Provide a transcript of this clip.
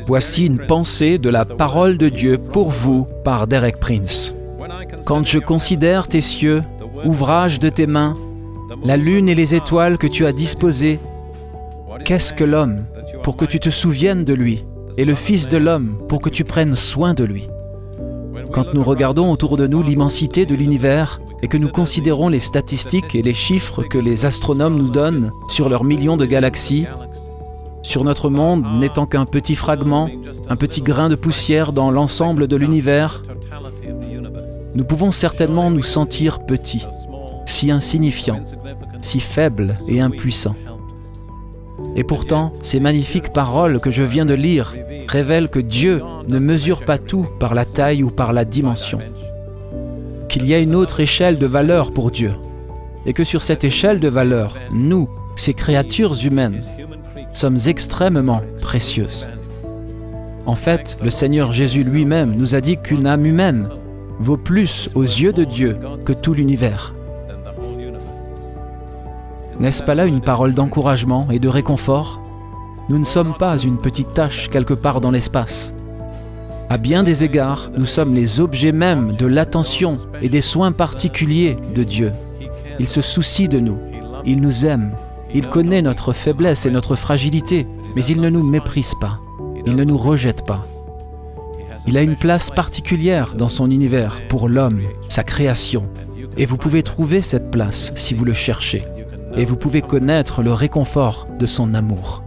Voici une pensée de la parole de Dieu pour vous par Derek Prince. Quand je considère tes cieux, ouvrage de tes mains, la lune et les étoiles que tu as disposées, qu'est-ce que l'homme pour que tu te souviennes de lui, et le Fils de l'homme pour que tu prennes soin de lui? Quand nous regardons autour de nous l'immensité de l'univers et que nous considérons les statistiques et les chiffres que les astronomes nous donnent sur leurs millions de galaxies, sur notre monde n'étant qu'un petit fragment, un petit grain de poussière dans l'ensemble de l'univers, nous pouvons certainement nous sentir petits, si insignifiants, si faibles et impuissants. Et pourtant, ces magnifiques paroles que je viens de lire révèlent que Dieu ne mesure pas tout par la taille ou par la dimension, qu'il y a une autre échelle de valeur pour Dieu, et que sur cette échelle de valeur, nous, ces créatures humaines, sommes extrêmement précieuses. En fait, le Seigneur Jésus lui-même nous a dit qu'une âme humaine vaut plus aux yeux de Dieu que tout l'univers. N'est-ce pas là une parole d'encouragement et de réconfort? Nous ne sommes pas une petite tache quelque part dans l'espace. À bien des égards, nous sommes les objets mêmes de l'attention et des soins particuliers de Dieu. Il se soucie de nous, il nous aime, il connaît notre faiblesse et notre fragilité, mais il ne nous méprise pas, il ne nous rejette pas. Il a une place particulière dans son univers pour l'homme, sa création, et vous pouvez trouver cette place si vous le cherchez, et vous pouvez connaître le réconfort de son amour.